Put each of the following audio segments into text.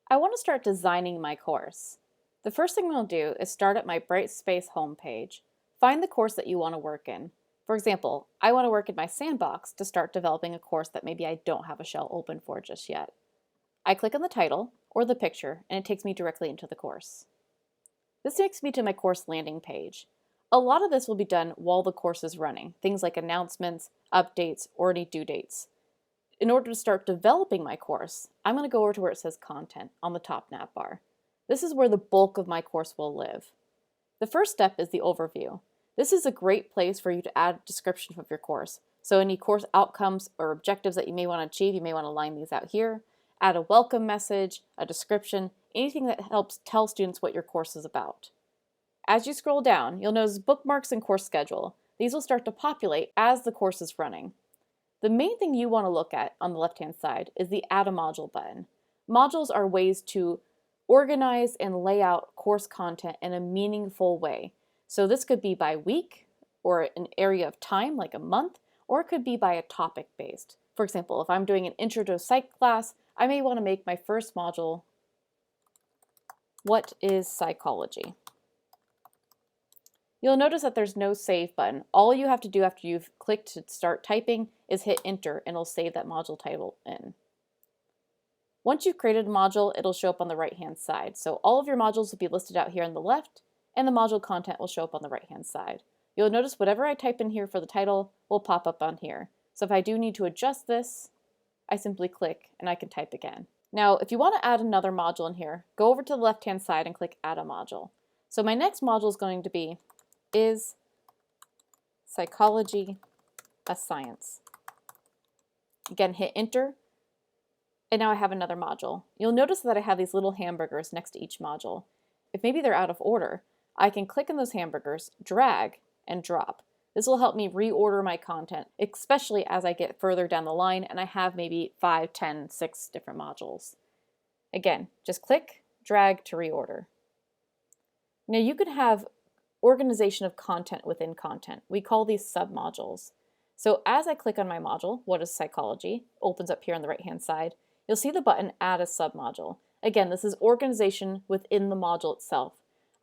I want to start designing my course. The first thing I'll do is start at my Brightspace homepage. Find the course that you want to work in. For example, I want to work in my sandbox to start developing a course that maybe I don't have a shell open for just yet. I click on the title or the picture and it takes me directly into the course. This takes me to my course landing page. A lot of this will be done while the course is running, things like announcements, updates, or any due dates. In order to start developing my course, I'm going to go over to where it says Content on the top navbar. This is where the bulk of my course will live. The first step is the overview. This is a great place for you to add a description of your course. So any course outcomes or objectives that you may want to achieve, you may want to line these out here. Add a welcome message, a description, anything that helps tell students what your course is about. As you scroll down, you'll notice bookmarks and course schedule. These will start to populate as the course is running. The main thing you want to look at on the left-hand side is the Add a Module button. Modules are ways to organize and lay out course content in a meaningful way. So this could be by week or an area of time like a month, or it could be by a topic based. For example, if I'm doing an Intro to Psych class, I may want to make my first module, What is Psychology? You'll notice that there's no save button. All you have to do after you've clicked to start typing is hit enter and it'll save that module title in. Once you've created a module, it'll show up on the right-hand side. So all of your modules will be listed out here on the left and the module content will show up on the right-hand side. You'll notice whatever I type in here for the title will pop up on here. So if I do need to adjust this, I simply click and I can type again. Now, if you want to add another module in here, go over to the left-hand side and click Add a Module. So my next module is going to be Is Psychology a Science? Again, hit enter, and now I have another module. You'll notice that I have these little hamburgers next to each module. If maybe they're out of order, I can click on those hamburgers, drag, and drop. This will help me reorder my content, especially as I get further down the line and I have maybe 5, 10, 6 different modules. Again, just click, drag to reorder. Now you could have organization of content within content. We call these submodules. So as I click on my module, What is Psychology, opens up here on the right-hand side, you'll see the button Add a Submodule. Again, this is organization within the module itself.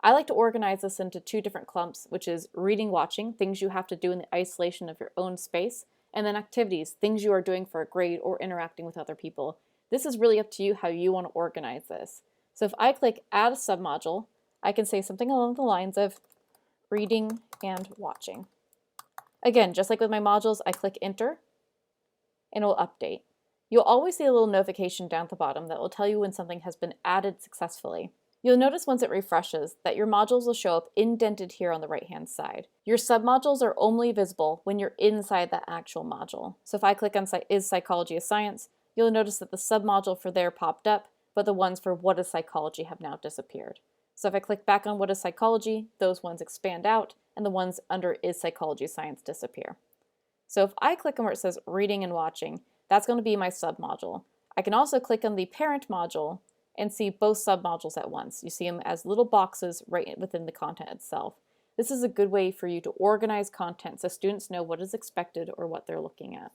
I like to organize this into 2 different clumps, which is reading, watching, things you have to do in the isolation of your own space, and then activities, things you are doing for a grade or interacting with other people. This is really up to you how you want to organize this. So if I click Add a Submodule, I can say something along the lines of reading and watching. Again, just like with my modules, I click enter and it will update. You'll always see a little notification down at the bottom that will tell you when something has been added successfully. You'll notice once it refreshes that your modules will show up indented here on the right-hand side. Your submodules are only visible when you're inside that actual module. So if I click on Is Psychology a Science, you'll notice that the submodule for there popped up, but the ones for What is Psychology have now disappeared. So if I click back on What is Psychology, those ones expand out, and the ones under Is Psychology a Science disappear. So if I click on where it says Reading and Watching, that's going to be my submodule. I can also click on the parent module and see both submodules at once. You see them as little boxes right within the content itself. This is a good way for you to organize content so students know what is expected or what they're looking at.